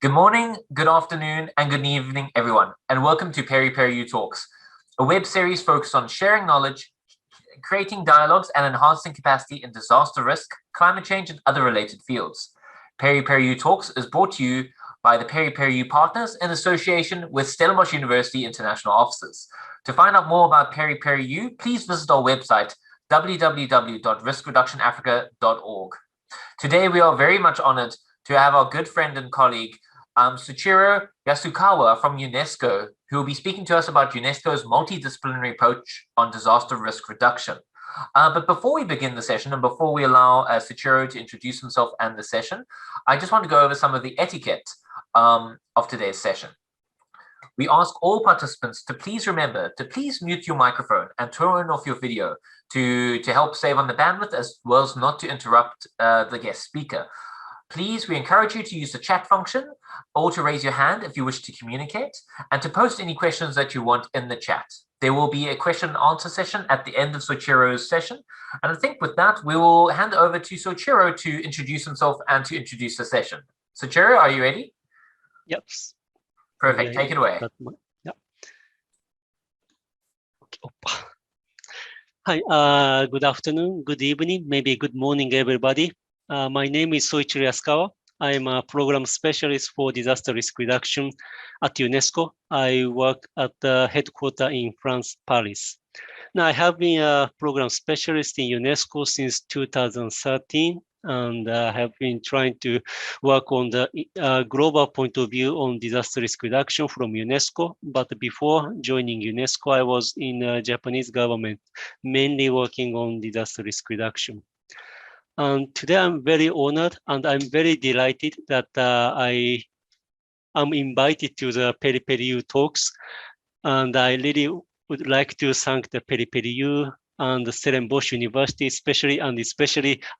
Good morning, good afternoon, and good evening, everyone, and welcome to PERIPERI U Talks, a web series focused on sharing knowledge, creating dialogues, and enhancing capacity in disaster risk, climate change, and other related fields. PERIPERI U Talks is brought to you by the PERIPERI U partners in association with Stellenbosch University International Offices. To find out more about PERIPERI U, please visit our website, www.riskreductionafrica.org. Today, we are very much honored to have our good friend and colleague, Soichiro Yasukawa from Unesco, who will be speaking to us about Unesco's multidisciplinary approach on disaster risk reduction. But before we begin the session and before we allow Soichiro to introduce himself and the session, I just want to go over some of the etiquette of today's session. We ask all participants to please remember to please mute your microphone and turn off your video to help save on the bandwidth, as well as not to interrupt the guest speaker. Please, we encourage you to use the chat function or to raise your hand if you wish to communicate, and to post any questions that you want in the chat. There will be a question and answer session at the end of Soichiro's session. And I think with that, we will hand over to Soichiro to introduce himself and to introduce the session. Soichiro, are you ready? Yep. Perfect. Take it away. Yeah. Okay. Hi, good afternoon, good evening, maybe good morning, everybody. My name is Soichiro Yasukawa. I'm a program specialist for disaster risk reduction at UNESCO. I work at the headquarters in France, Paris. Now, I have been a program specialist in UNESCO since 2013, and have been trying to work on the global point of view on disaster risk reduction from UNESCO. But before joining UNESCO, I was in the Japanese government, mainly working on disaster risk reduction. And today I'm very honored and I'm very delighted that I am invited to the PERIPERI U Talks. And I really would like to thank the PERIPERI U and the Stellenbosch University, especially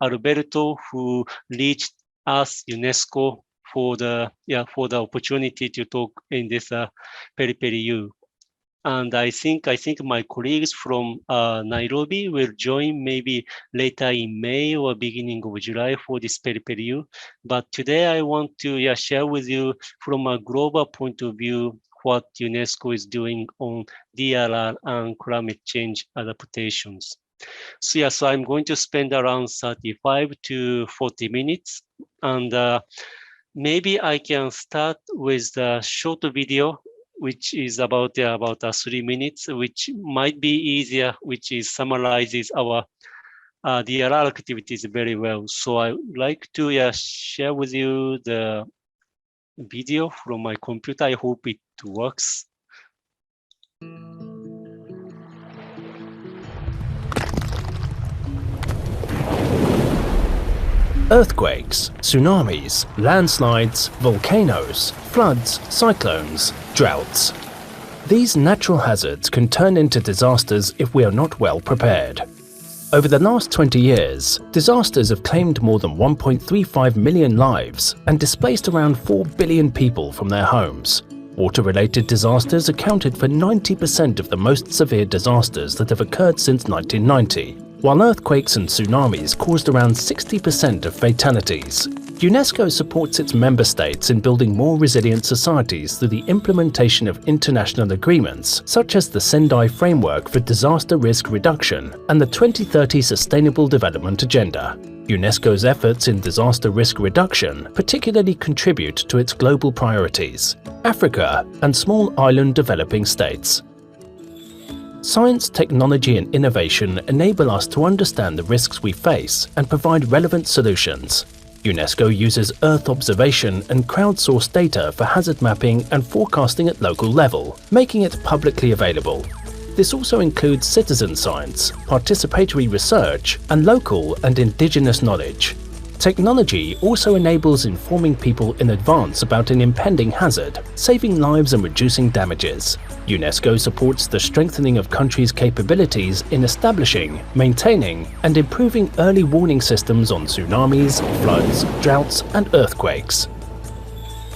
Alberto, who reached us, UNESCO, for the opportunity to talk in this PERIPERI U. And I think my colleagues from Nairobi will join maybe later in May or beginning of July for this PERIPERI U. But today I want to share with you from a global point of view what UNESCO is doing on DRR and climate change adaptations. So I'm going to spend around 35 to 40 minutes. And maybe I can start with the short video, which is about 3 minutes, which might be easier, which summarizes our DRR activities very well. So I would like to share with you the video from my computer. I hope it works. Earthquakes, tsunamis, landslides, volcanoes, floods, cyclones, droughts. These natural hazards can turn into disasters if we are not well prepared. Over the last 20 years, disasters have claimed more than 1.35 million lives and displaced around 4 billion people from their homes. Water-related disasters accounted for 90% of the most severe disasters that have occurred since 1990. While earthquakes and tsunamis caused around 60% of fatalities. UNESCO supports its member states in building more resilient societies through the implementation of international agreements, such as the Sendai Framework for Disaster Risk Reduction and the 2030 Sustainable Development Agenda. UNESCO's efforts in disaster risk reduction particularly contribute to its global priorities, Africa and small island developing states. Science, technology and innovation enable us to understand the risks we face and provide relevant solutions. UNESCO uses Earth observation and crowdsourced data for hazard mapping and forecasting at local level, making it publicly available. This also includes citizen science, participatory research, and local and indigenous knowledge. Technology also enables informing people in advance about an impending hazard, saving lives and reducing damages. UNESCO supports the strengthening of countries' capabilities in establishing, maintaining, and improving early warning systems on tsunamis, floods, droughts, and earthquakes.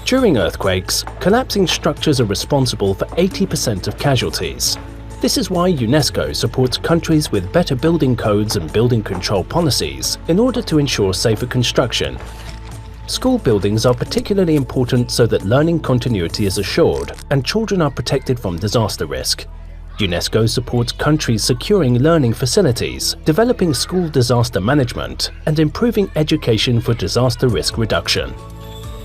During earthquakes, collapsing structures are responsible for 80% of casualties. This is why UNESCO supports countries with better building codes and building control policies in order to ensure safer construction. School buildings are particularly important so that learning continuity is assured and children are protected from disaster risk. UNESCO supports countries securing learning facilities, developing school disaster management, and improving education for disaster risk reduction.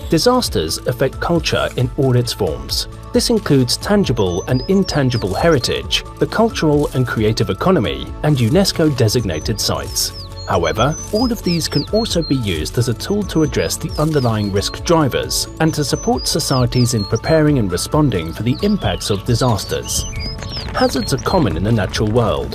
Disasters affect culture in all its forms. This includes tangible and intangible heritage, the cultural and creative economy, and UNESCO-designated sites. However, all of these can also be used as a tool to address the underlying risk drivers and to support societies in preparing and responding for the impacts of disasters. Hazards are common in the natural world.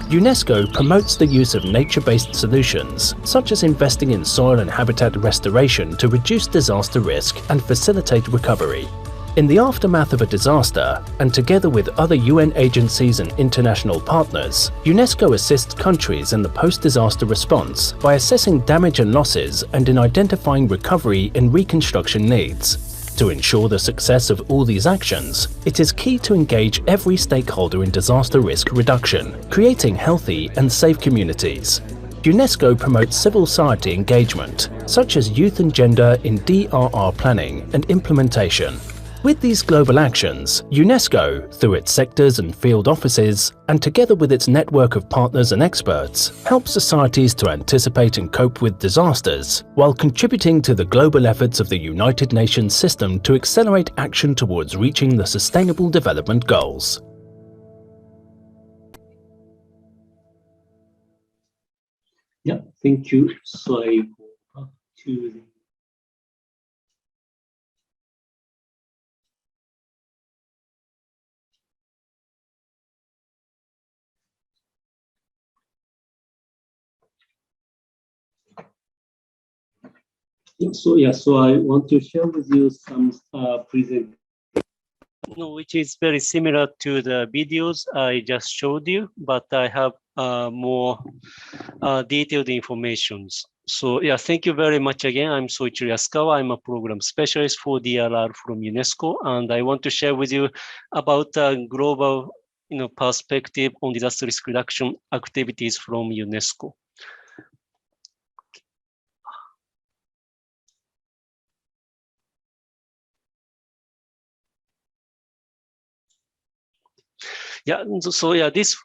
UNESCO promotes the use of nature-based solutions, such as investing in soil and habitat restoration to reduce disaster risk and facilitate recovery. In the aftermath of a disaster, and together with other UN agencies and international partners, UNESCO assists countries in the post-disaster response by assessing damage and losses and in identifying recovery and reconstruction needs. To ensure the success of all these actions, it is key to engage every stakeholder in disaster risk reduction, creating healthy and safe communities. UNESCO promotes civil society engagement, such as youth and gender in DRR planning and implementation. With these global actions, UNESCO, through its sectors and field offices, and together with its network of partners and experts, helps societies to anticipate and cope with disasters, while contributing to the global efforts of the United Nations system to accelerate action towards reaching the Sustainable Development Goals. Yeah, thank you. So I go back to the so I want to share with you some present, which is very similar to the videos I just showed you, but I have more detailed information. So yeah, thank you very much again. I'm Soichiro Yasukawa. I'm a program specialist for DRR from UNESCO, and I want to share with you about global perspective on disaster risk reduction activities from UNESCO. Yeah, so yeah, this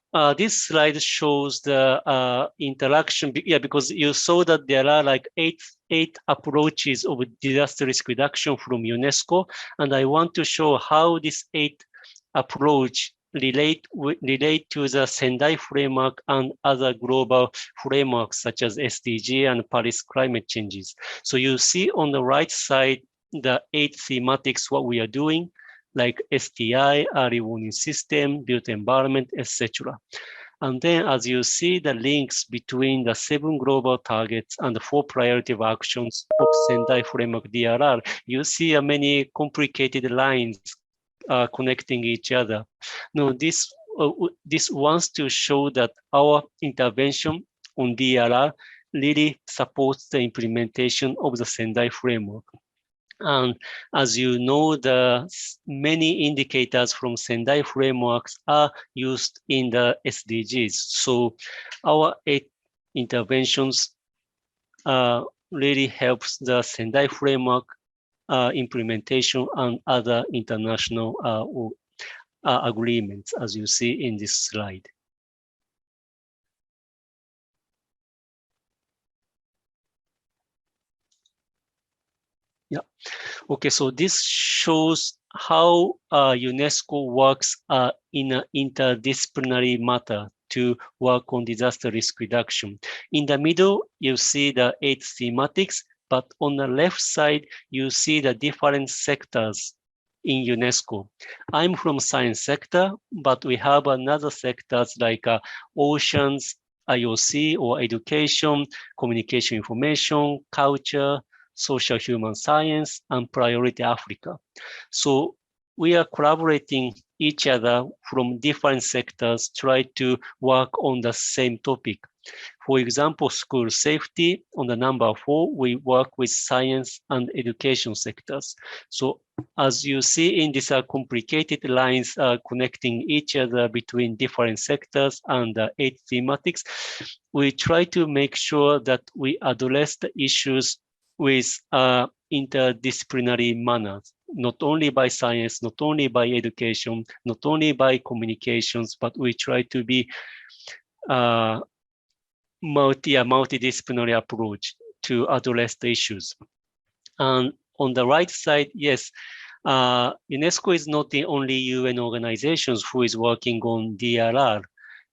slide shows the interaction. Yeah, because you saw that there are like eight approaches of disaster risk reduction from UNESCO, and I want to show how this 8 approach relate to the Sendai framework and other global frameworks such as SDG and Paris climate changes. So you see on the right side the 8 thematics what we are doing, like STI, early warning system, built environment, etc. And then as you see the links between the 7 global targets and the 4 priority actions of Sendai Framework DRR, you see many complicated lines connecting each other. Now, this wants to show that our intervention on DRR really supports the implementation of the Sendai Framework. And as you know, the many indicators from Sendai frameworks are used in the SDGs. So our 8 interventions really helps the Sendai framework implementation and other international agreements, as you see in this slide. Yeah. Okay, so this shows how UNESCO works in an interdisciplinary matter to work on disaster risk reduction. In the middle, you see the 8 thematics, but on the left side, you see the different sectors in UNESCO. I'm from science sector, but we have another sectors like oceans, IOC or education, communication information, culture, social human science, and priority Africa. So we are collaborating each other from different sectors, try to work on the same topic. For example, school safety, on the number 4, we work with science and education sectors. So as you see in these complicated lines connecting each other between different sectors and 8 thematics, we try to make sure that we address the issues with interdisciplinary manners, not only by science, not only by education, not only by communications, but we try to be multidisciplinary approach to address the issues. And on the right side, yes, UNESCO is not the only UN organizations who is working on DRR.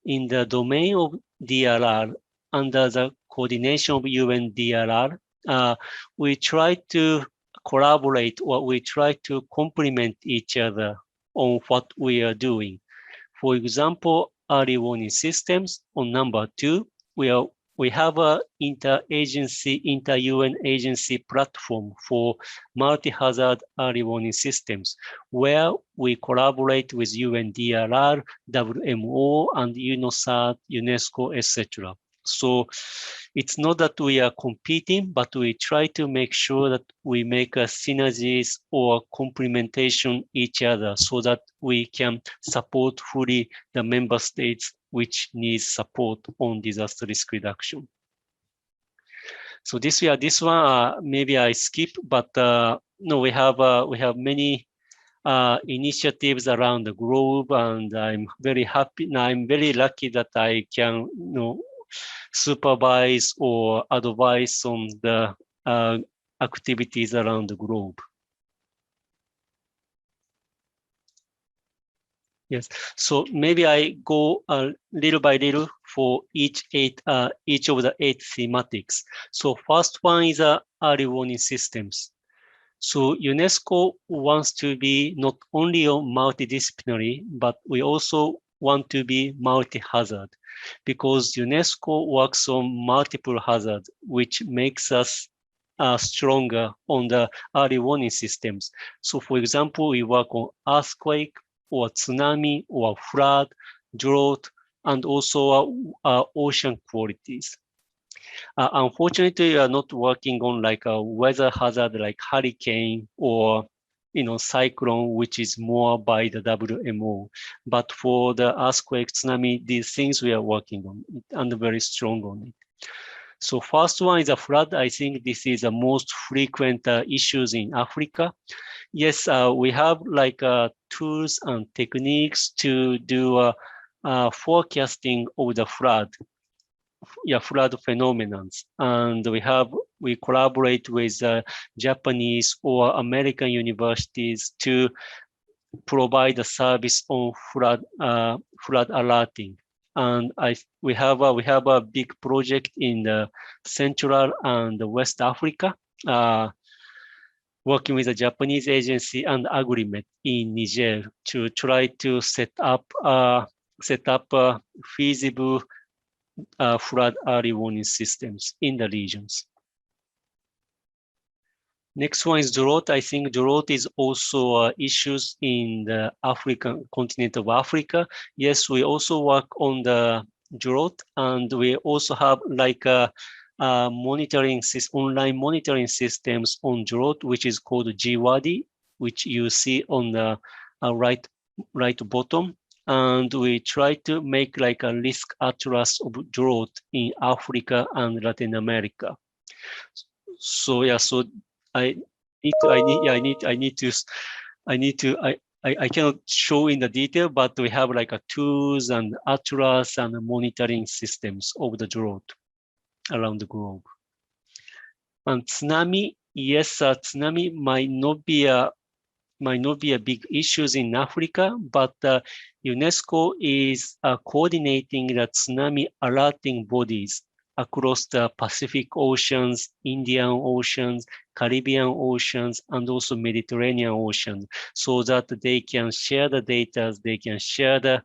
In the domain of DRR, under the coordination of UN DRR, we try to collaborate, or we try to complement each other on what we are doing. For example, early warning systems on number 2, we have a inter-UN agency platform for multi-hazard early warning systems, where we collaborate with UNDRR, WMO, and UNOSAT, UNESCO, etc. So it's not that we are competing, but we try to make sure that we make synergies or complementation each other so that we can support fully the member states which needs support on disaster risk reduction. So this one maybe I skip, but no, we have many initiatives around the globe, and I'm very happy. I'm very lucky that I can supervise or advise on the activities around the globe. Yes, so maybe I go little by little for each of the 8 thematics. So first one is early warning systems. So UNESCO wants to be not only multidisciplinary, but we also want to be multi-hazard, because UNESCO works on multiple hazards, which makes us stronger on the early warning systems. So for example, we work on earthquake, or tsunami, or flood, drought, and also ocean qualities. Unfortunately, we are not working on like a weather hazard like hurricane or cyclone, which is more by the WMO. But for the earthquake, tsunami, these things we are working on and very strong on it. So first one is a flood. I think this is the most frequent issues in Africa. Yes, we have like tools and techniques to do forecasting of the flood phenomena. And we collaborate with Japanese or American universities to provide a service on flood alerting. And we have a big project in the Central and West Africa, working with a Japanese agency and Agrimet in Niger to try to set up feasible flood early warning systems in the regions. Next one is drought. I think drought is also issues in the African continent of Africa. Yes, we also work on the drought, and we also have like online monitoring systems on drought, which is called GWADI, which you see on the right bottom. And we try to make like a risk atlas of drought in Africa and Latin America. So yeah, so I cannot show in the detail, but we have like a tools and atlas and monitoring systems of the drought around the globe. And tsunami, yes, tsunami might not be a big issues in Africa, but UNESCO is coordinating the tsunami alerting bodies across the Pacific Oceans, Indian Oceans, Caribbean Oceans, and also Mediterranean Ocean, so that they can share the data, they can share the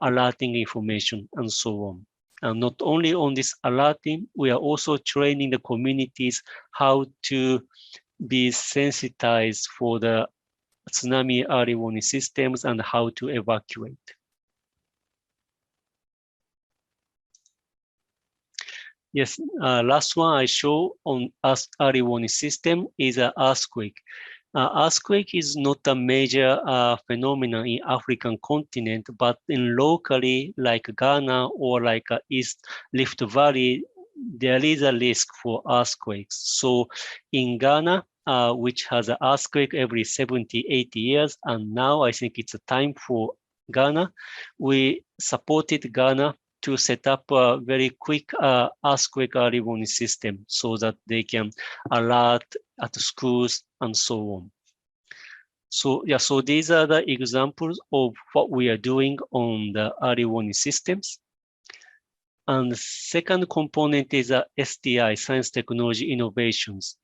alerting information, and so on. And not only on this alerting, we are also training the communities how to be sensitized for the tsunami early warning systems and how to evacuate. Yes, last one I show on early warning system is an earthquake. Earthquake is not a major phenomenon in African continent, but in locally like Ghana or like East Rift Valley, there is a risk for earthquakes. So in Ghana, which has an earthquake every 70, 80 years, and now I think it's a time for Ghana, we supported Ghana to set up a very quick earthquake early warning system so that they can alert at schools and so on. So yeah, so these are the examples of what we are doing on the early warning systems. And the second component is STI, Science Technology Innovations.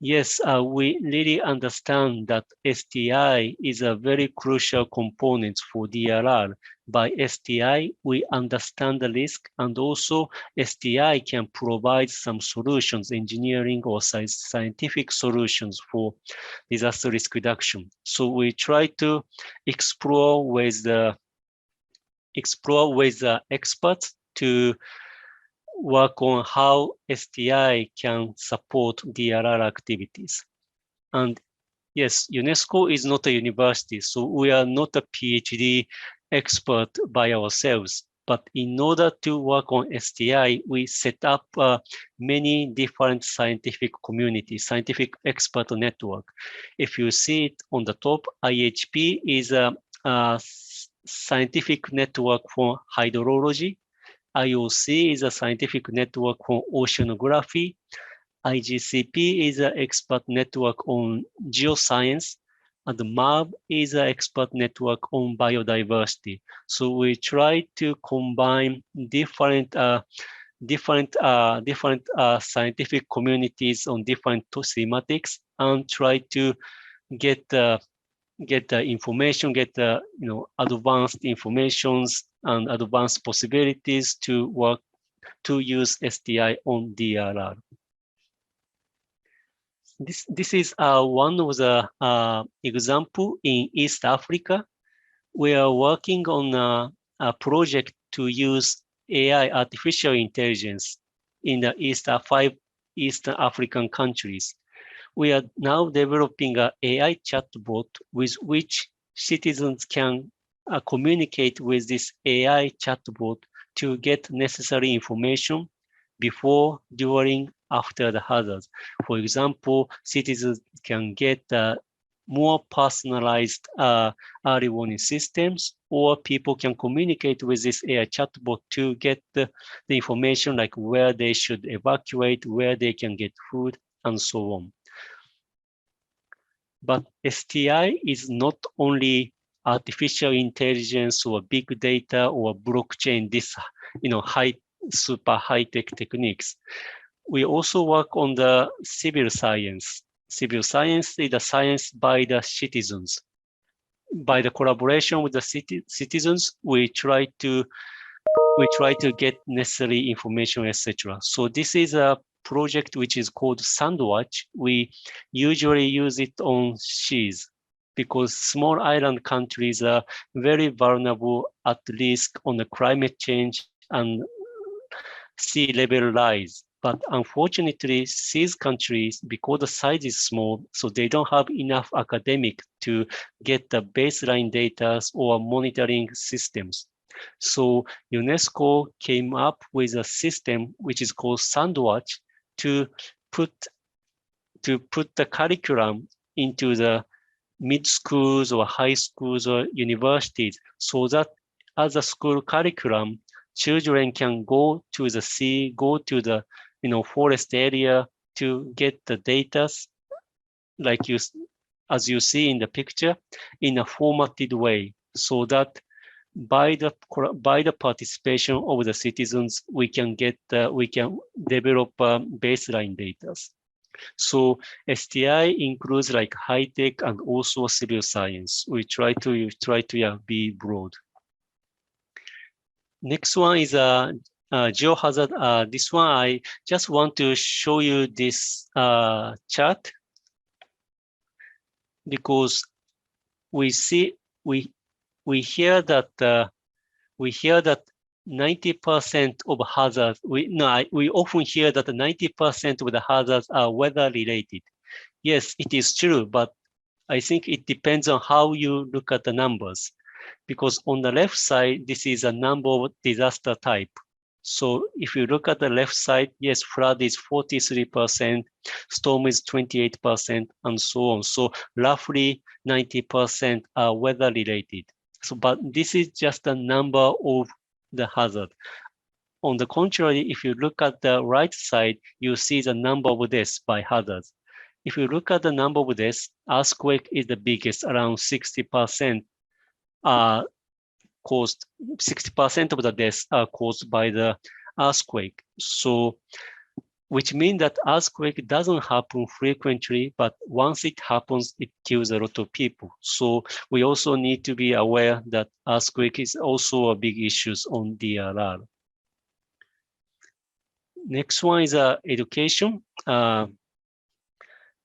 Yes, we really understand that STI is a very crucial component for DRR. By STI, we understand the risk, and also STI can provide some solutions, engineering or scientific solutions for disaster risk reduction. So we try to explore with the experts to work on how STI can support DRR activities. And yes, UNESCO is not a university, so we are not a PhD expert by ourselves. But in order to work on STI, we set up many different scientific communities, scientific expert network. If you see it on the top, IHP is a scientific network for hydrology. IOC is a scientific network for oceanography. IGCP is an expert network on geoscience, and MAB is an expert network on biodiversity. So we try to combine different scientific communities on different thematics and try to get the information, advanced informations and advanced possibilities to work to use STI on DRR. This is one of the example in East Africa. We are working on a project to use AI, artificial intelligence, in the 5 Eastern African countries. We are now developing an AI chatbot with which citizens can communicate with this AI chatbot to get necessary information before, during, after the hazards. For example, citizens can get more personalized early warning systems, or people can communicate with this AI chatbot to get the information like where they should evacuate, where they can get food, and so on. But STI is not only artificial intelligence or big data or blockchain, this super high-tech techniques. We also work on the civil science. Civil science is the science by the citizens. By the collaboration with the citizens, we try to get necessary information, etc. So this is a project which is called Sandwatch. We usually use it on seas because small island countries are very vulnerable at risk on the climate change and sea level rise. But unfortunately, these countries, because the size is small, so they don't have enough academic to get the baseline data or monitoring systems. So UNESCO came up with a system which is called Sandwatch to put the curriculum into the mid schools or high schools or universities, so that as a school curriculum, children can go to the sea, go to the forest area to get the data, like as you see in the picture, in a formatted way, so that by the participation of the citizens, we can develop baseline data. So STI includes like high tech and also civil science. We try to be broad. Next one is Geohazard. This one, I just want to show you this chart because we hear that 90% of hazards. We often hear that 90% of the hazards are weather related. Yes, it is true, but I think it depends on how you look at the numbers. Because on the left side, this is a number of disaster type. So if you look at the left side, yes, flood is 43%, storm is 28%, and so on. So roughly 90% are weather related. So, but this is just a number of the hazard. On the contrary, if you look at the right side, you see the number of deaths by hazards. If you look at the number of deaths, earthquake is the biggest, around 60% caused, 60% of the deaths are caused by the earthquake. So, which means that earthquake doesn't happen frequently, but once it happens, it kills a lot of people. So we also need to be aware that earthquake is also a big issue on DRR. Next one is education.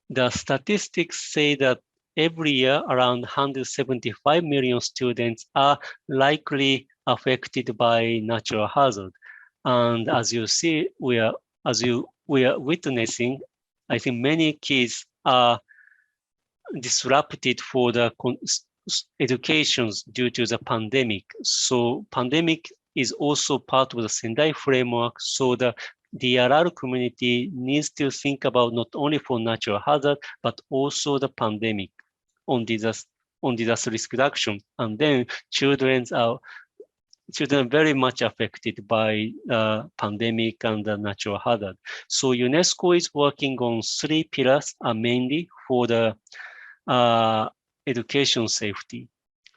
The statistics say that every year around 175 million students are likely affected by natural hazard. And as you see, we are witnessing, I think many kids are disrupted for the educations due to the pandemic. So pandemic is also part of the Sendai framework. So the DRR community needs to think about not only for natural hazard, but also the pandemic on disaster risk reduction. And then children are very much affected by pandemic and the natural hazard. So UNESCO is working on 3 pillars mainly for the education safety.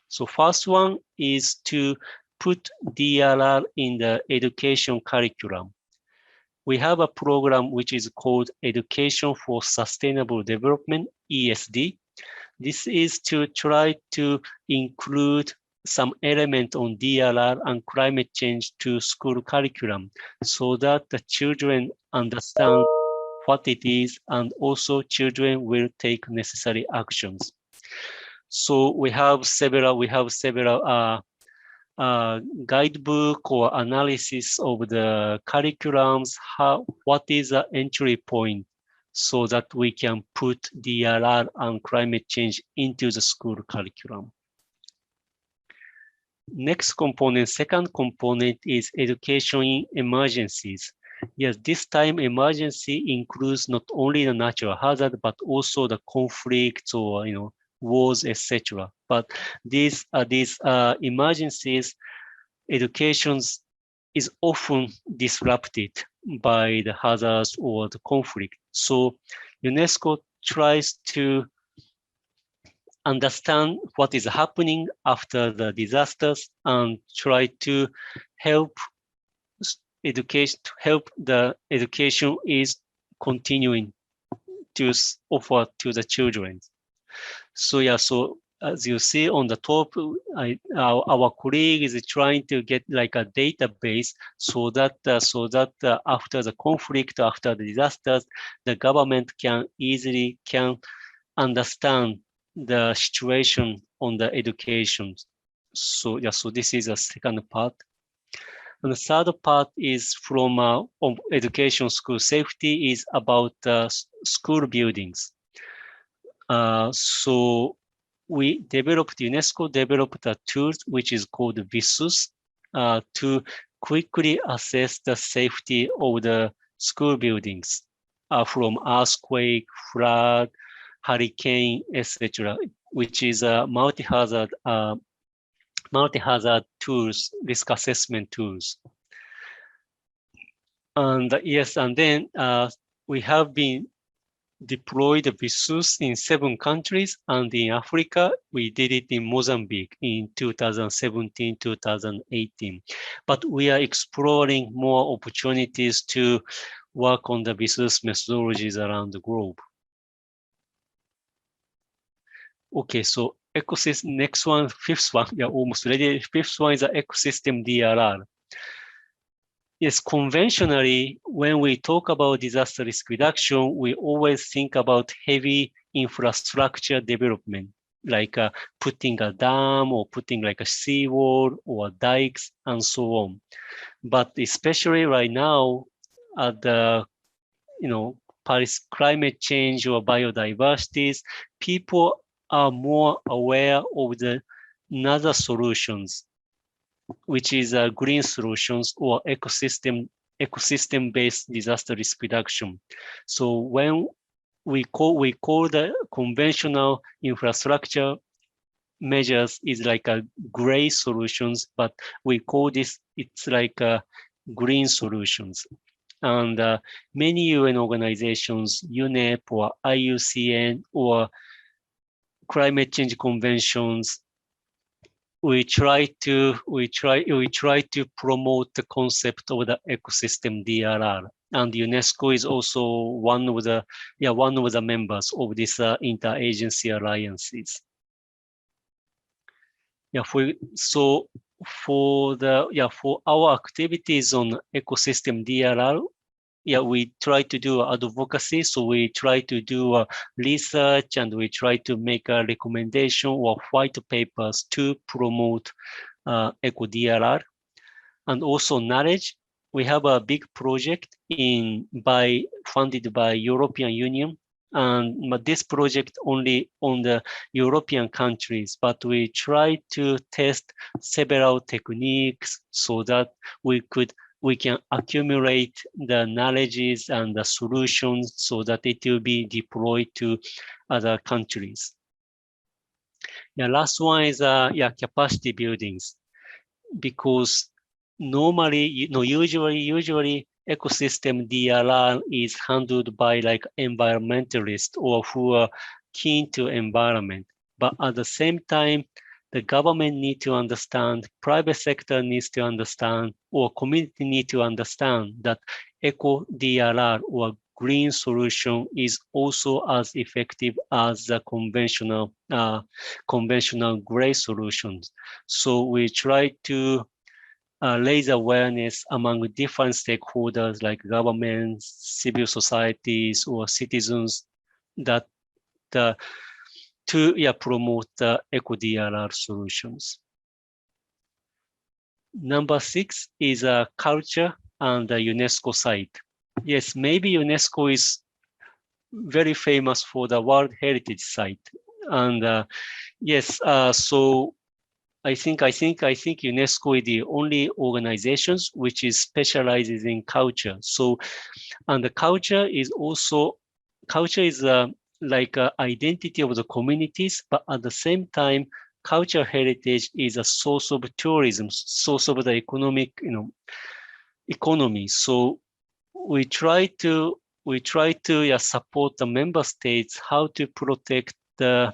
So first one is to put DRR in the education curriculum. We have a program which is called Education for Sustainable Development, ESD. This is to try to include some element on DRR and climate change to school curriculum so that the children understand what it is, and also children will take necessary actions. So we have several guidebook or analysis of the curriculums, what is the entry point so that we can put DRR and climate change into the school curriculum. Next component, second component is education in emergencies. Yes, this time emergency includes not only the natural hazard, but also the conflicts or wars, etc. But these emergencies, educations is often disrupted by the hazards or the conflict. So UNESCO tries to understand what is happening after the disasters and try to help the education is continuing to offer to the children. So yeah, so as you see on the top, our colleague is trying to get like a database so that after the conflict, after the disasters, the government can easily understand the situation on the education. So yeah, so this is a second part. And the third part is from on education school safety is about school buildings. So UNESCO developed a tool which is called VISUS to quickly assess the safety of the school buildings from earthquake, flood, hurricane, etc., which is a multi-hazard tools, risk assessment tools. And yes, and then we have been deployed VISUS in 7 countries, and in Africa, we did it in Mozambique in 2017, 2018. But we are exploring more opportunities to work on the VISUS methodologies around the globe. Okay, so ecosystem, next one, fifth one, yeah, almost ready. Fifth one is the ecosystem DRR. Yes, conventionally, when we talk about disaster risk reduction, we always think about heavy infrastructure development, like putting a dam or putting like a seawall or dikes and so on. But especially right now, at the Paris climate change or biodiversities, people are more aware of the other solutions. which is green solutions or ecosystem-based disaster risk reduction. So when we call the conventional infrastructure measures is like a gray solutions, but we call this, it's like a green solutions. And many UN organizations, UNEP or IUCN or climate change conventions, we try to promote the concept of the ecosystem DRR. And UNESCO is also one of the members of this interagency alliances. For our activities on ecosystem DRR, we try to do advocacy. So we try to do research, and we try to make a recommendation or white papers to promote eco DRR, and also knowledge. We have a big project funded by European Union. And this project only on the European countries, but we try to test several techniques so that we can accumulate the knowledges and the solutions so that it will be deployed to other countries. Last one is capacity buildings, because normally, usually ecosystem DRR is handled by like environmentalists or who are keen to environment. But at the same time, the government need to understand, private sector needs to understand, or community need to understand that eco DRR or green solution is also as effective as the conventional gray solutions. So we try to raise awareness among different stakeholders like governments, civil societies, or citizens that to promote the eco-DRR solutions. Number 6 is culture and the UNESCO site. Yes, maybe UNESCO is very famous for the World Heritage Site. And yes, so I think UNESCO is the only organizations which is specializes in culture. So, and the culture is like an identity of the communities, but at the same time, cultural heritage is a source of tourism, source of the economy. So we try to support the member states how to protect the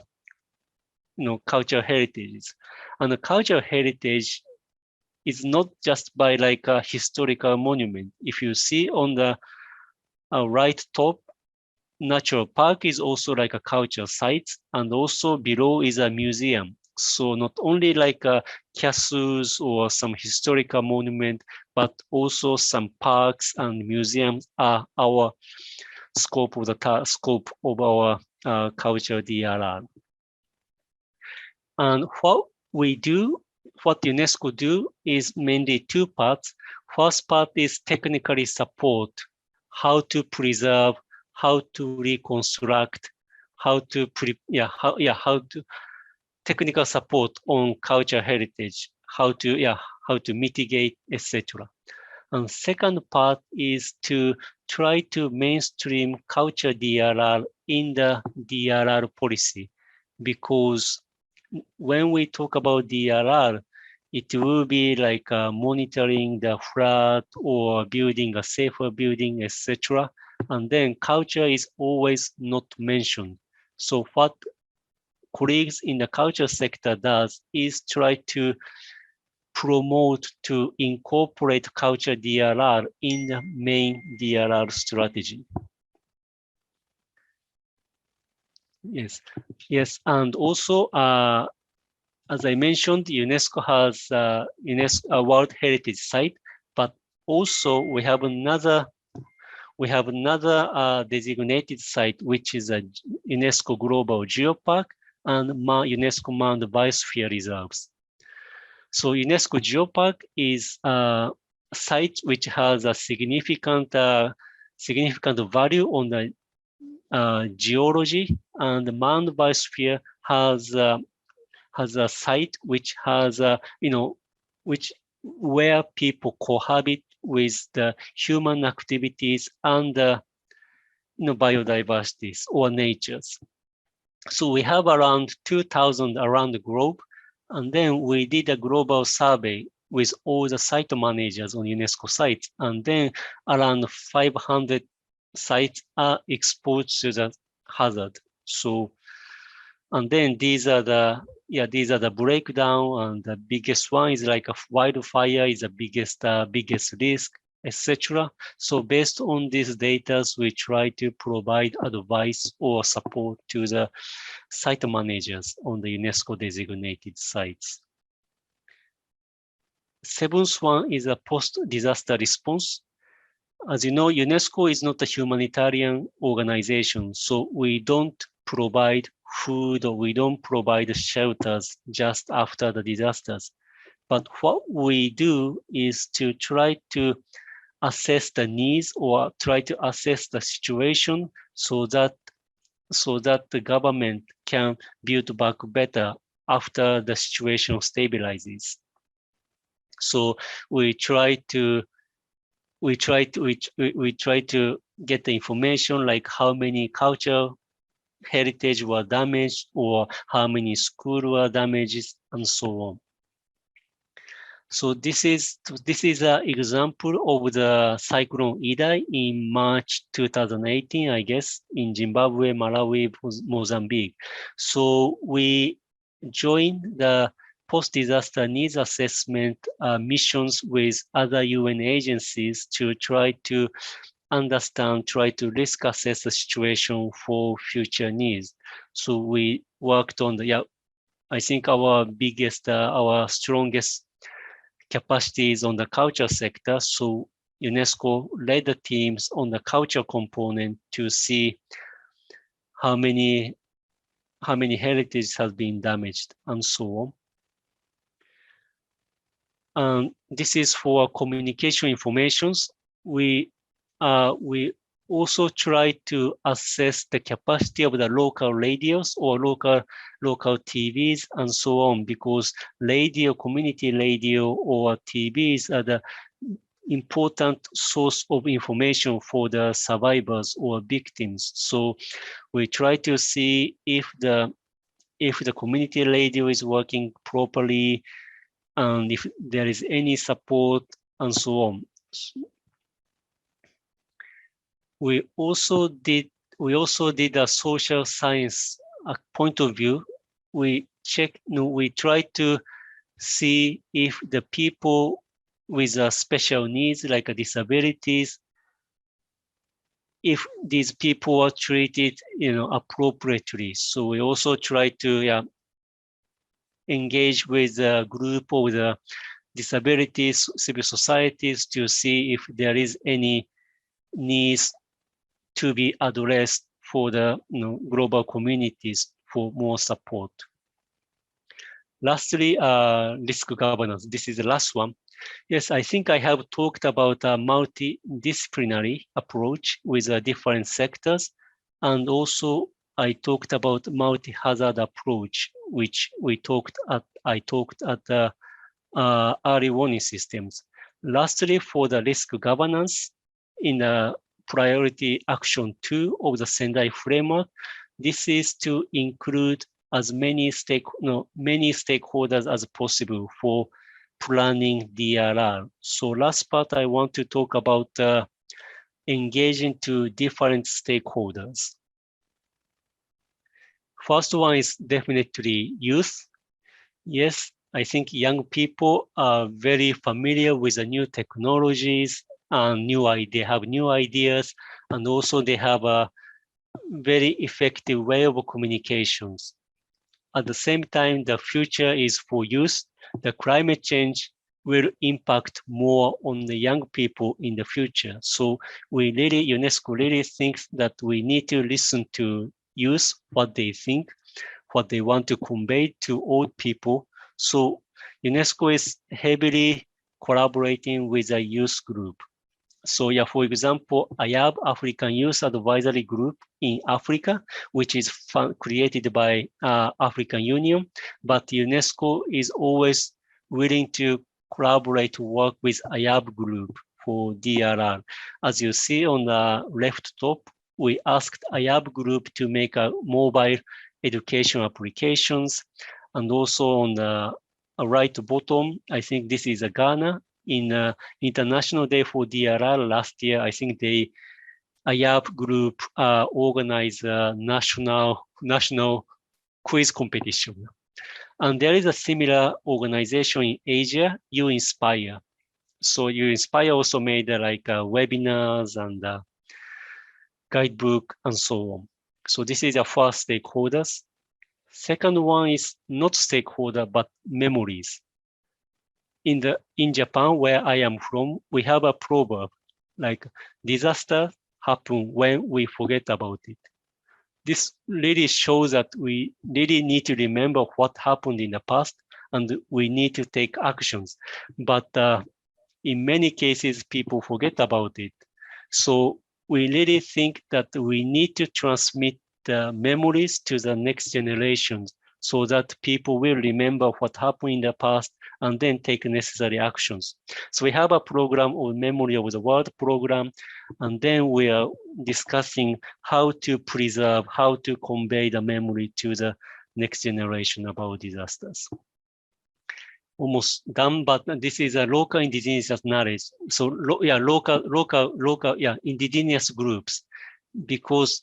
cultural heritage. And the cultural heritage is not just by like a historical monument. If you see on the right top, natural park is also like a cultural site, and also below is a museum. So not only like castles or some historical monument, but also some parks and museums are our scope of our cultural DRR. And what UNESCO do is mainly two parts. First part is technically support, how to preserve, how to reconstruct, how to technical support on cultural heritage, how to mitigate, etc. And second part is to try to mainstream culture DRR in the DRR policy, because when we talk about DRR, it will be like monitoring the flood or building a safer building, etc. And then culture is always not mentioned. So what colleagues in the culture sector does is try to promote to incorporate culture DRR in the main DRR strategy. Yes, and also, as I mentioned, UNESCO has a World Heritage Site, but also we have another designated site, which is a UNESCO Global Geopark and UNESCO Mount Biosphere Reserves. So UNESCO Geopark is a site which has a significant value on the geology, and the Mount Biosphere has a site which has which where people cohabit with the human activities and biodiversities or natures. So we have around 2,000 around the globe, and then we did a global survey with all the site managers on UNESCO sites, and then around 500 sites are exposed to the hazard. So, and then these are the breakdown, and the biggest one is like a wildfire is the biggest risk, etc. So based on these data, we try to provide advice or support to the site managers on the UNESCO designated sites. Seventh one is a post-disaster response. As you know, UNESCO is not a humanitarian organization, so we don't provide food or we don't provide shelters just after the disasters. But what we do is to try to assess the needs or try to assess the situation so that the government can build back better after the situation stabilizes. So we try to get the information like how many cultural heritage were damaged or how many schools were damaged and so on. So this is an example of the cyclone Idai in March 2018, I guess, in Zimbabwe, Malawi, Mozambique. So we joined the post-disaster needs assessment missions with other UN agencies to try to understand, try to risk assess the situation for future needs. So we worked on I think our strongest capacities on the culture sector. So UNESCO led the teams on the culture component to see how many heritage has been damaged and so on. This is for communication informations. We also try to assess the capacity of the local radios or local TVs and so on, because community radio or TVs are the important source of information for the survivors or victims. So we try to see if the community radio is working properly and if there is any support and so on. We also did a social science point of view. We try to see if the people with special needs like disabilities, if these people are treated appropriately. So we also try to engage with a group of the disabilities, civil societies to see if there is any needs to be addressed for the global communities for more support. Lastly, risk governance. This is the last one. Yes, I think I have talked about a multidisciplinary approach with different sectors, and also I talked about multi-hazard approach, which I talked at the early warning systems. Lastly, for the risk governance in the priority action 2 of the Sendai framework, this is to include as many stakeholders as possible for planning DRR. So last part, I want to talk about engaging to different stakeholders. First one is definitely youth. Yes, I think young people are very familiar with the new technologies and they have new ideas, and also they have a very effective way of communications. At the same time, the future is for youth. The climate change will impact more on the young people in the future. So UNESCO really thinks that we need to listen to youth, what they think, what they want to convey to old people. So UNESCO is heavily collaborating with a youth group. So for example, I have African Youth Advisory Group in Africa, which is created by African Union, but UNESCO is always willing to collaborate to work with IAB group for DRR. As you see on the left top, we asked IAB group to make a mobile education applications. And also on the right bottom, I think this is Ghana. In International Day for DRR last year, I think they IAB group organized a national quiz competition. And there is a similar organization in Asia, U Inspire. So U Inspire also made webinars and guidebook and so on. So this is the first stakeholders. Second one is not stakeholder, but memories. In Japan, where I am from, we have a proverb like disaster happen when we forget about it. This really shows that we really need to remember what happened in the past and we need to take actions. But in many cases, people forget about it. So we really think that we need to transmit the memories to the next generations so that people will remember what happened in the past and then take necessary actions. So we have a program of Memory of the World program, and then we are discussing how to preserve, how to convey the memory to the next generation about disasters. Almost done, but this is a local indigenous knowledge. So local indigenous groups, because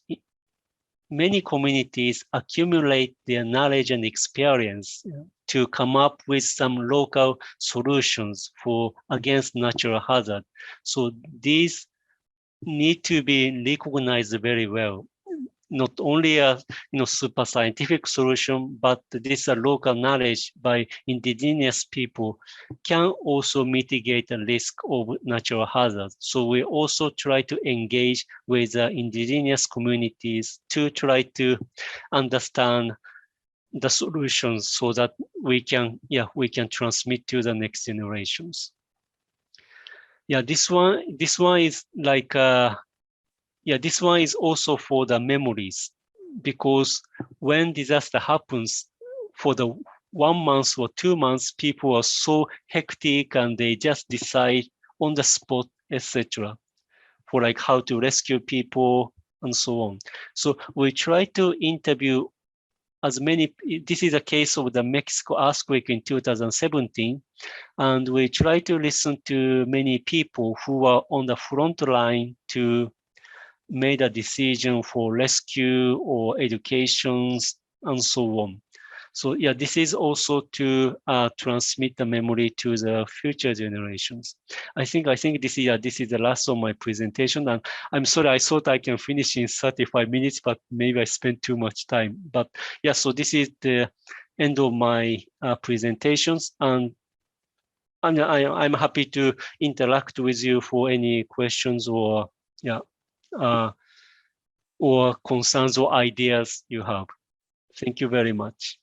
many communities accumulate their knowledge and experience to come up with some local solutions against natural hazard. So these need to be recognized very well. Not only a super scientific solution, but this local knowledge by indigenous people can also mitigate the risk of natural hazards. So we also try to engage with the indigenous communities to try to understand the solutions so that we can transmit to the next generations. Yeah, this one is like this one is also for the memories, because when disaster happens, for the 1 month or 2 months, people are so hectic and they just decide on the spot, etc., for like how to rescue people and so on. So we try to interview as many. This is a case of the Mexico earthquake in 2017, and we try to listen to many people who are on the front line to made a decision for rescue or educations and so on. So yeah, this is also to transmit the memory to the future generations. I think this is the last of my presentation, and I'm sorry, I thought I can finish in 35 minutes, but maybe I spent too much time. But yeah, so this is the end of my presentations, and I'm happy to interact with you for any questions or or concerns or ideas you have. Thank you very much.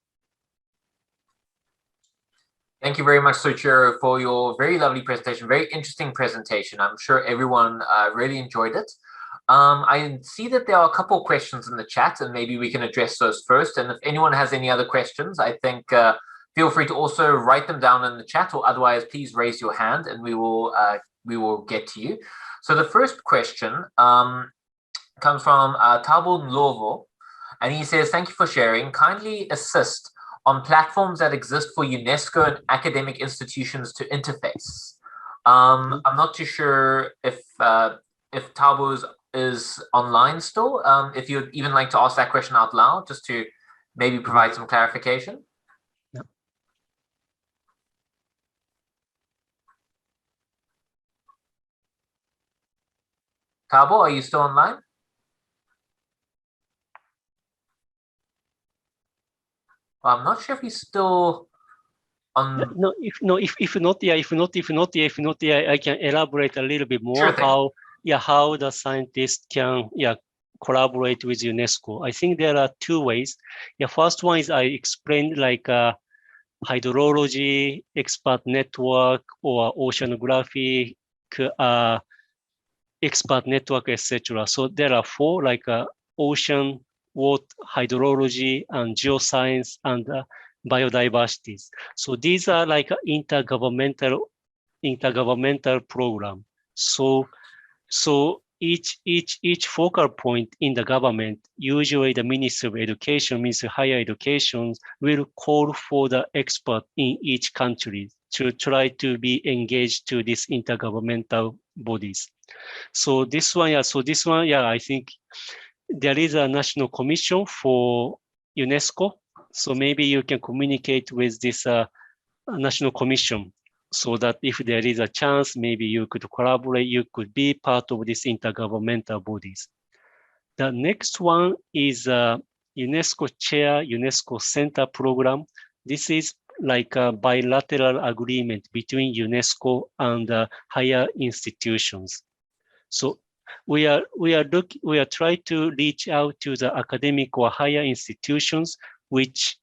Thank you very much, Soichiro, for your very lovely presentation, very interesting presentation. I'm sure everyone really enjoyed it. I see that there are a couple of questions in the chat, and maybe we can address those first. And if anyone has any other questions, I think feel free to also write them down in the chat, or otherwise please raise your hand and we will get to you. So the first question comes from Tabo Nlovo, and he says, thank you for sharing. Kindly assist on platforms that exist for UNESCO and academic institutions to interface. I'm not too sure if Tabo is online still. If you'd even like to ask that question out loud, just to maybe provide some clarification. Tabo, are you still online? I'm not sure if he's still on. No, if not, I can elaborate a little bit more. Sure, how the scientists can collaborate with UNESCO. I think there are two ways. First one is I explained like hydrology expert network or oceanography expert network, etc. So there are four, like ocean, water, hydrology, and geoscience, and biodiversities. So these are like intergovernmental intergovernmental program. So each focal point in the government, usually the Ministry of Education, Ministry of Higher Education, will call for the expert in each country to try to be engaged to these intergovernmental bodies. So this one, I think there is a national commission for UNESCO. So maybe you can communicate with this national commission, so that if there is a chance, maybe you could collaborate, you could be part of these intergovernmental bodies. The next one is UNESCO Chair, UNESCO Center Program. This is like a bilateral agreement between UNESCO and higher institutions. So we are trying to reach out to the academic or higher institutions which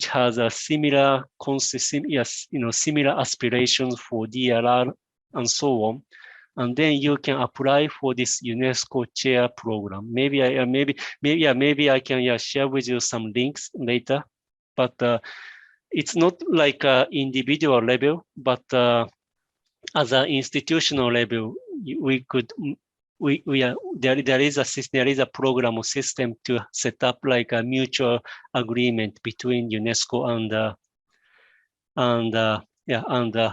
has a similar similar aspirations for DRR and so on, and then you can apply for this UNESCO Chair program. Maybe I can share with you some links later, but it's not like an individual level, but as an institutional level, there is a program or system to set up like a mutual agreement between UNESCO and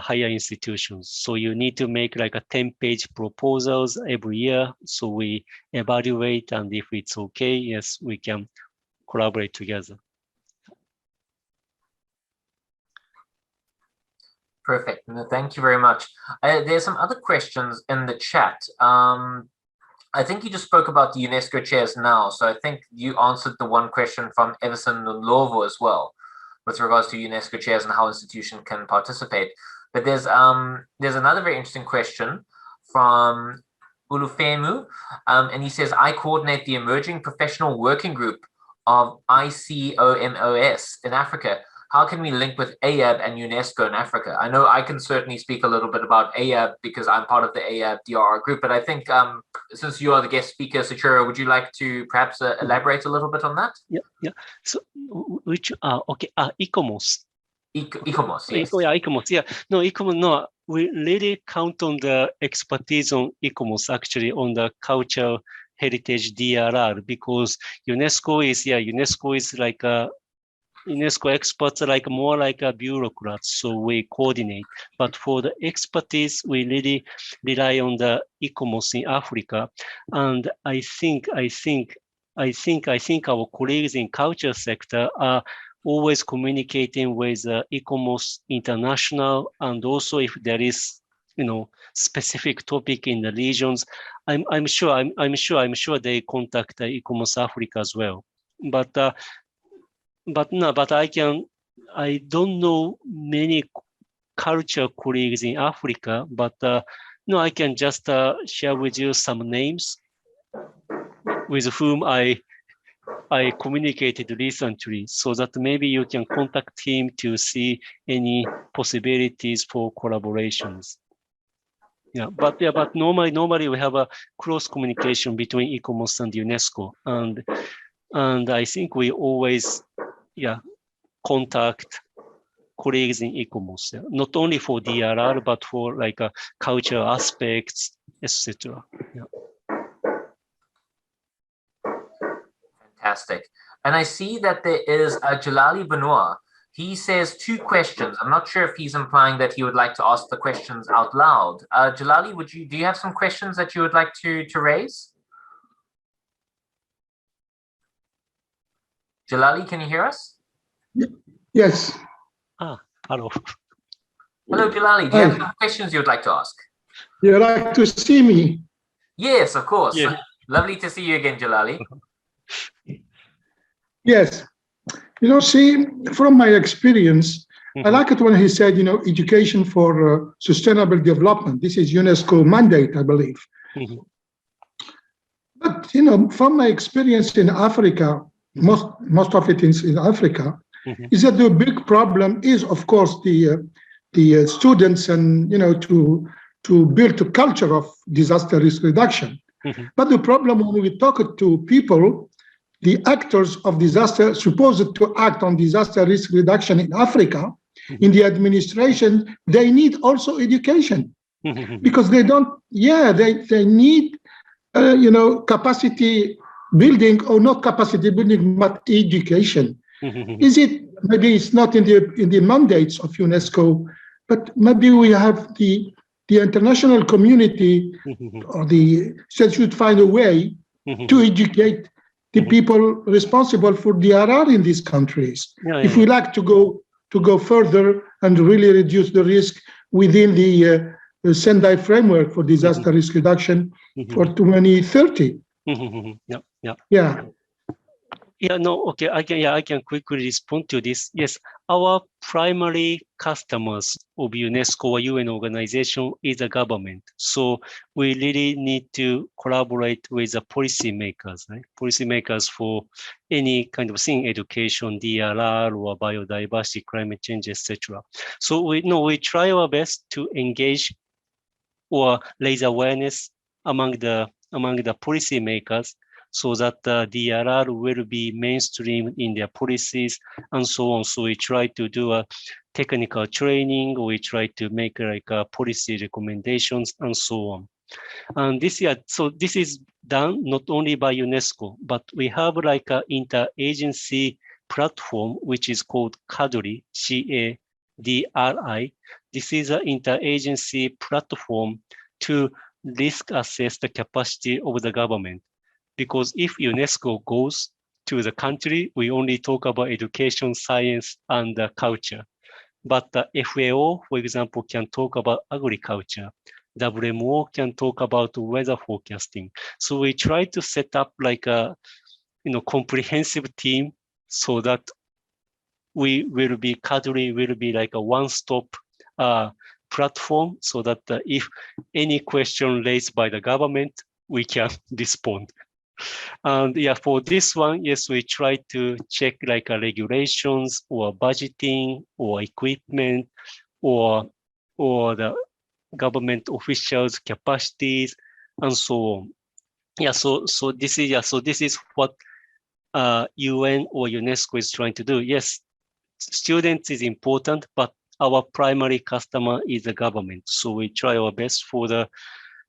higher institutions. So you need to make like a 10-page proposals every year. So we evaluate, and if it's okay, yes, we can collaborate together. Perfect. No, thank you very much. There's some other questions in the chat. I think you just spoke about the UNESCO chairs now, so I think you answered the one question from Everson Lovo as well, with regards to UNESCO chairs and how institutions can participate. But there's another very interesting question from Ulufemu, and he says, I coordinate the emerging professional working group of ICOMOS in Africa. How can we link with AAB and UNESCO in Africa? I know I can certainly speak a little bit about AAB because I'm part of the AAB DRR group, but I think since you are the guest speaker, Soichiro, would you like to perhaps elaborate a little bit on that? Yeah. So which ICOMOS. ICOMOS, yes. ICOMOS. Yeah. No, ICOMOS. No, we really count on the expertise on ICOMOS, actually, on the cultural heritage DRR, because UNESCO is like a UNESCO experts are more like a bureaucrats, so we coordinate. But for the expertise, we really rely on the ICOMOS in Africa, and I think our colleagues in culture sector are always communicating with ICOMOS International, and also if there is specific topic in the regions, I'm sure they contact ICOMOS Africa as well. But I don't know many culture colleagues in Africa, but I can just share with you some names with whom I communicated recently, so that maybe you can contact him to see any possibilities for collaborations. But normally we have a close communication between ICOMOS and UNESCO, and I think we always contact colleagues in ICOMOS, not only for DRR, but for like cultural aspects, etc. Fantastic. And I see that there is Jalali Benoit. He says 2 questions. I'm not sure if he's implying that he would like to ask the questions out loud. Jalali, do you have some questions that you would like to raise? Jalali, can you hear us? Yes. Hello. Hello, Jalali. Do you have some questions you would like to ask? You like to see me? Yes, of course. Yeah. Lovely to see you again, Jalali. Yes. See, from my experience, I like it when he said, education for sustainable development. This is UNESCO mandate, I believe. But, from my experience in Africa, most of it is in Africa, is that the big problem is, of course, the students and, to build a culture of disaster risk reduction. But the problem when we talk to people, the actors of disaster supposed to act on disaster risk reduction in Africa, in the administration, they need also education because they don't, they need, capacity building, or not capacity building, but education. Is it, maybe it's not in the mandates of UNESCO, but maybe we have the international community or the state should find a way to educate the people responsible for DRR in these countries. If we like to go further and really reduce the risk within the Sendai framework for disaster risk reduction for 2030. I can quickly respond to this. Yes, our primary customers of UNESCO or UN organization is the government. So we really need to collaborate with the policymakers, right? Policymakers for any kind of thing, education, DRR, or biodiversity, climate change, etc. So we try our best to engage or raise awareness among the policymakers, so that the DRR will be mainstream in their policies and so on. So we try to do a technical training, we try to make policy recommendations and so on. And this is done not only by UNESCO, but we have an interagency platform, which is called CADRI, CADRI. This is an interagency platform to risk assess the capacity of the government. Because if UNESCO goes to the country, we only talk about education, science, and culture. But the FAO, for example, can talk about agriculture. WMO can talk about weather forecasting. So we try to set up a comprehensive team so that CADRI will be like a one-stop platform, so that if any question raised by the government, we can respond. And for this one, yes, we try to check regulations or budgeting or equipment or the government officials' capacities and so on. So this is what UN or UNESCO is trying to do. Yes, students is important, but our primary customer is the government. So we try our best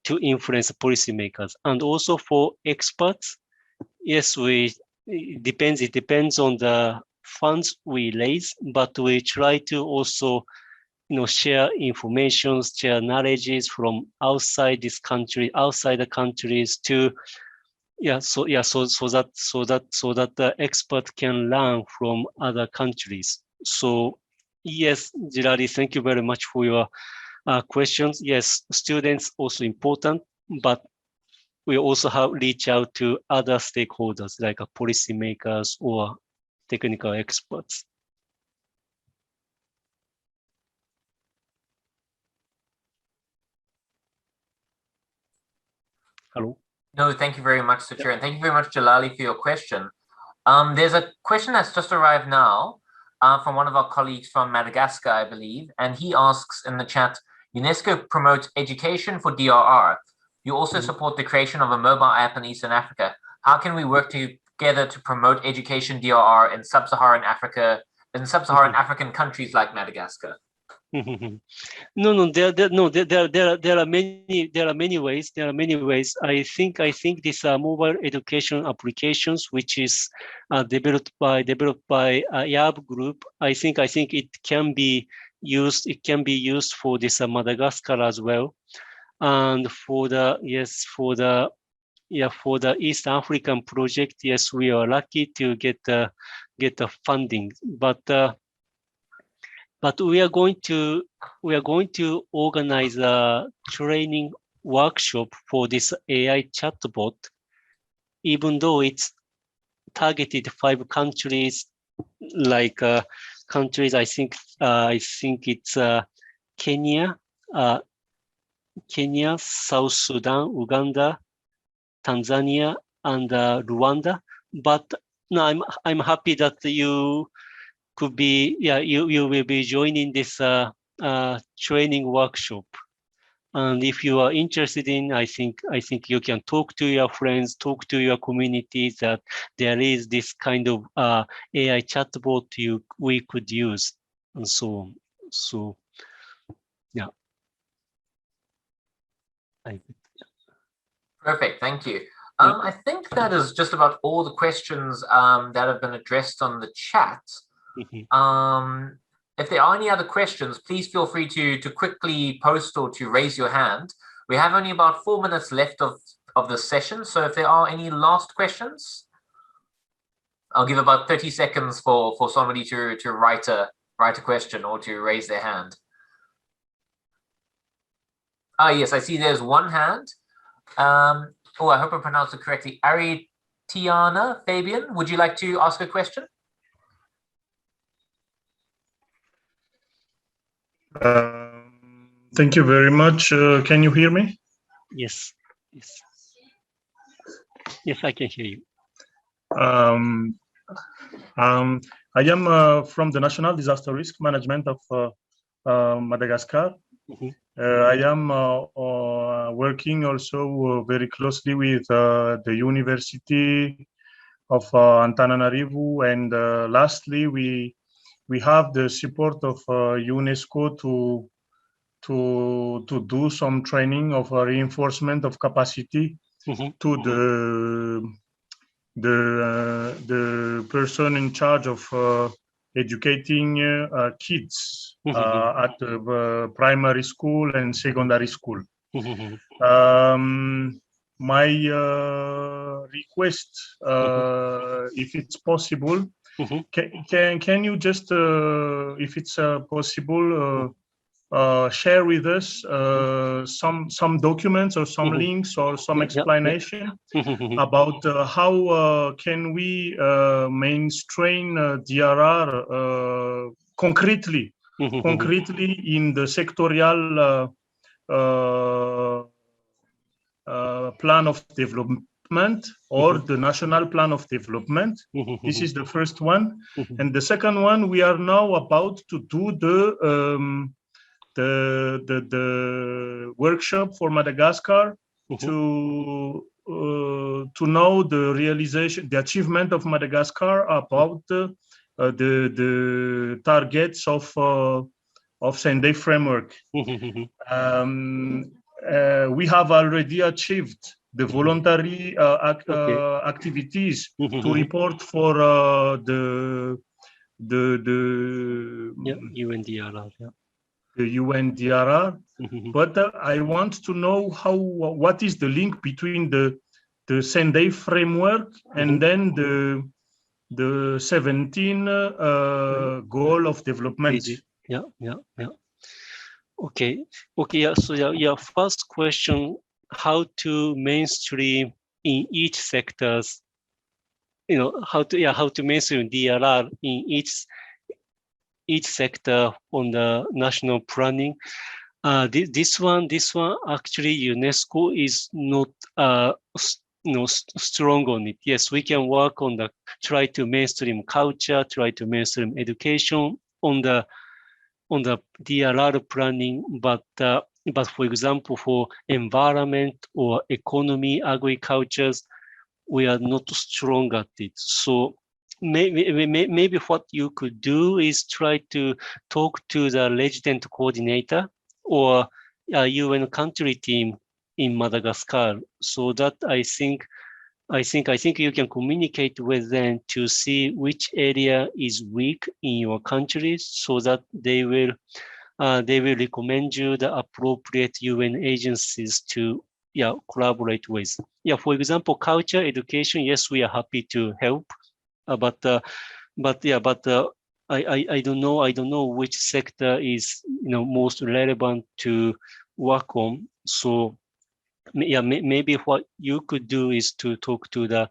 to influence policymakers. And also for experts, yes, it depends on the funds we raise, but we try to also share information, share knowledges from outside the countries to so that the expert can learn from other countries. So yes, Girardi, thank you very much for your questions. Yes, students also important, but we also have reach out to other stakeholders like policymakers or technical experts. Hello. No, thank you very much, Soichiro, and thank you very much, Jalali, for your question. There's a question that's just arrived now from one of our colleagues from Madagascar, I believe, and he asks in the chat, UNESCO promotes education for DRR. You also support the creation of a mobile app in Eastern Africa. How can we work together to promote education DRR in sub-Saharan Africa, in sub-Saharan African countries like Madagascar? No, there are many ways. I think these are mobile education applications, which is developed by YAB group. I think it can be used. It can be used for this Madagascar as well. And for the East African project, yes, we are lucky to get the funding, but we are going to organize a training workshop for this AI chatbot, even though it's targeted 5 countries, countries. I think it's Kenya, South Sudan, Uganda, Tanzania, and Rwanda. But no, I'm happy that you could be, you will be joining this training workshop. And if you are interested in, I think you can talk to your friends, talk to your community that there is this kind of AI chatbot we could use, and so on. So, yeah. Perfect, thank you. I think that is just about all the questions that have been addressed on the chat. If there are any other questions, please feel free to quickly post or to raise your hand. We have only about 4 minutes left of the session, so if there are any last questions, I'll give about 30 seconds for somebody to write a question or to raise their hand. Yes, I see there's one hand. Oh, I hope I pronounced it correctly. Aritiana Fabian, would you like to ask a question? Thank you very much. Can you hear me? Yes. Yes, I can hear you. I am from the National Disaster Risk Management of Madagascar. I am working also very closely with the University of Antananarivo, and lastly, we have the support of UNESCO to do some training of reinforcement of capacity to the person in charge of educating kids at primary school and secondary school. My request, if it's possible, can you just, if it's possible, share with us some documents or some links or some explanation about how can we mainstream DRR concretely in the sectorial plan of development or the national plan of development. This is the first one. And the second one, we are now about to do the workshop for Madagascar to know the realization, the achievement of Madagascar about the targets of Sendai framework. We have already achieved the voluntary activities to report for the UNDRR. The UNDRR, but I want to know what is the link between the Sendai framework and then the 17 goal of development. Okay. So first question: how to mainstream in each sectors? How to mainstream DRR in each sector on the national planning. This one actually UNESCO is not strong on it. Yes, we can work on try to mainstream culture, try to mainstream education on the DRR planning, but for example, for environment or economy, agricultures, we are not strong at it. So maybe what you could do is try to talk to the resident coordinator or UN country team in Madagascar, so that I think you can communicate with them to see which area is weak in your country, so that they will recommend you the appropriate UN agencies to collaborate with. For example, culture, education. Yes, we are happy to help, but I don't know which sector is most relevant to work on. So maybe what you could do is to talk to the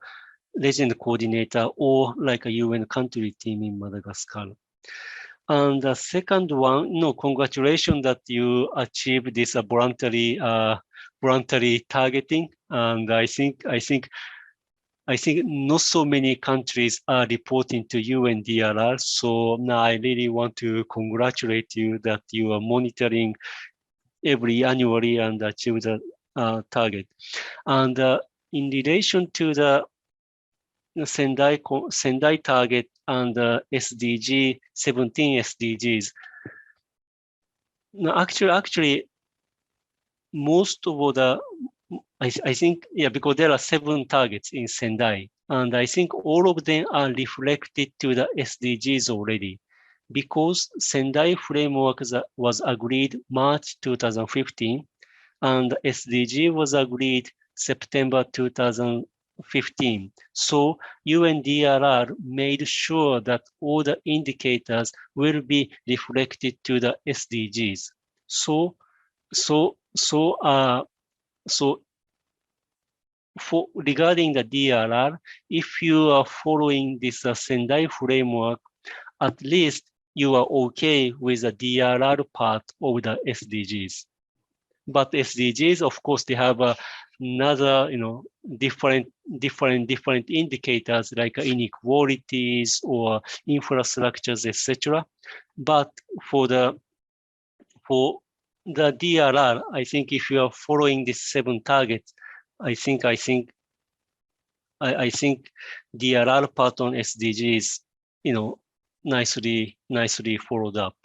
resident coordinator or like a UN country team in Madagascar. And the second one, congratulations that you achieved this voluntary targeting. And I think not so many countries are reporting to UNDRR. So now I really want to congratulate you that you are monitoring annually and achieve the target. And in relation to the Sendai target and SDG 17 SDGs, No, actually, most of the, I think, yeah, because there are 7 targets in Sendai, and I think all of them are reflected to the SDGs already, because Sendai framework was agreed March 2015, and SDG was agreed September 2015. So UNDRR made sure that all the indicators will be reflected to the SDGs. So for regarding the DRR, if you are following this Sendai framework, at least you are okay with the DRR part of the SDGs. But SDGs, of course, they have another, different indicators like inequalities or infrastructures, etc. But for the DRR, I think if you are following these 7 targets, I think DRR part on SDGs, nicely followed up.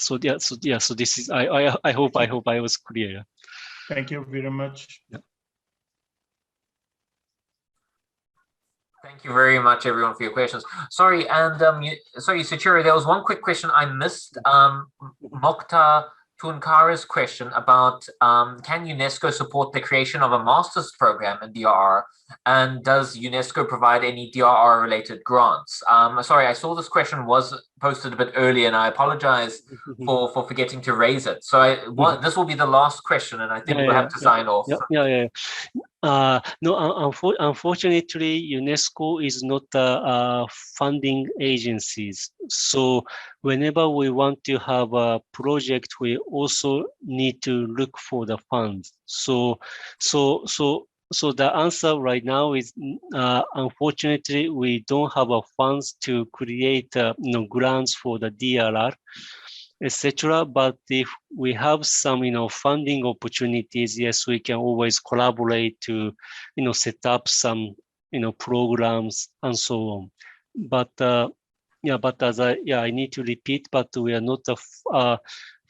So this is, I hope I was clear. Thank you very much. Yeah. Thank you very much, everyone, for your questions. Sorry, and sorry, Soichiro, there was one quick question I missed. Mokhtar Tunkara's question about can UNESCO support the creation of a master's program in DRR, and does UNESCO provide any DRR related grants? Sorry, I saw this question was posted a bit early, and I apologize for forgetting to raise it. So this will be the last question, and I think we'll have to sign off. No, unfortunately, UNESCO is not a funding agencies. So whenever we want to have a project, we also need to look for the funds. So the answer right now is, unfortunately, we don't have a funds to create grants for the DRR, etc. But if we have some funding opportunities, yes, we can always collaborate to set up some programs and so on. But but as I need to repeat, but we are not a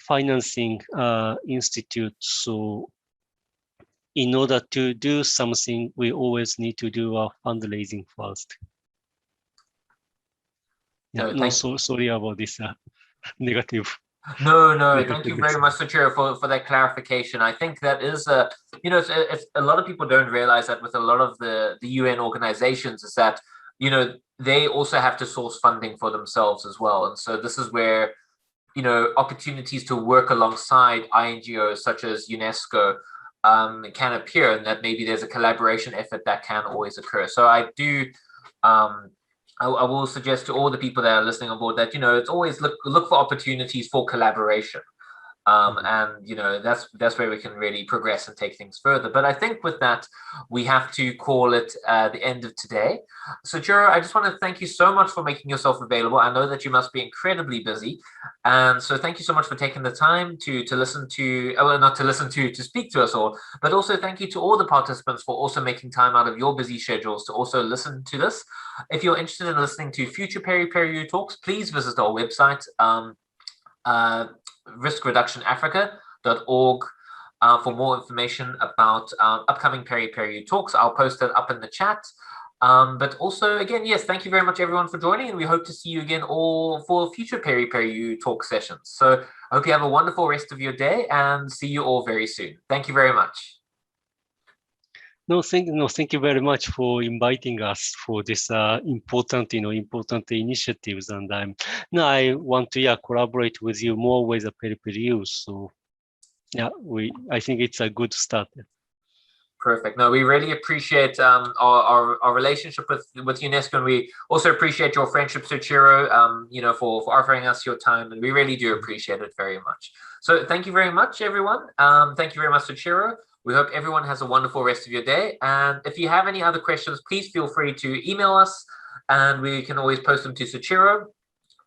financing institute. So in order to do something, we always need to do our fundraising first. Sorry about this negative. No, thank you very much, Soichiro, for that clarification. I think that is it's a lot of people don't realize that with a lot of the UN organizations is that they also have to source funding for themselves as well, and so this is where opportunities to work alongside INGOs such as UNESCO can appear, and that maybe there's a collaboration effort that can always occur. So I do I will suggest to all the people that are listening on board that it's always look for opportunities for collaboration, and that's where we can really progress and take things further. But I think with that we have to call it the end of today. So Soichiro, I just want to thank you so much for making yourself available. I know that you must be incredibly busy, and so thank you so much for taking the time to listen to, well, not to listen to speak to us all, but also thank you to all the participants for also making time out of your busy schedules to also listen to this. If you're interested in listening to future PERIPERI U Talks, please visit our website, riskreductionafrica.org, for more information about upcoming PERIPERI U Talks. I'll post it up in the chat. But also, again, yes, thank you very much, everyone, for joining, and we hope to see you again all for future PERIPERI U Talk sessions. So I hope you have a wonderful rest of your day, and see you all very soon. Thank you very much. Thank you very much for inviting us for this important initiatives, and I want to collaborate with you more with the PERIPERI U. So I think it's a good start. Perfect. No, we really appreciate our relationship with UNESCO, and we also appreciate your friendship, Soichiro, for offering us your time, and we really do appreciate it very much. So thank you very much, everyone. Thank you very much, Soichiro. We hope everyone has a wonderful rest of your day. And if you have any other questions, please feel free to email us, and we can always post them to Soichiro.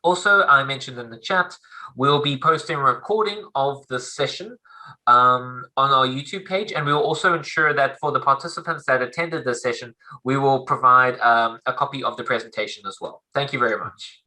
Also, I mentioned in the chat, we'll be posting a recording of this session on our YouTube page, and we will also ensure that for the participants that attended this session, we will provide a copy of the presentation as well. Thank you very much.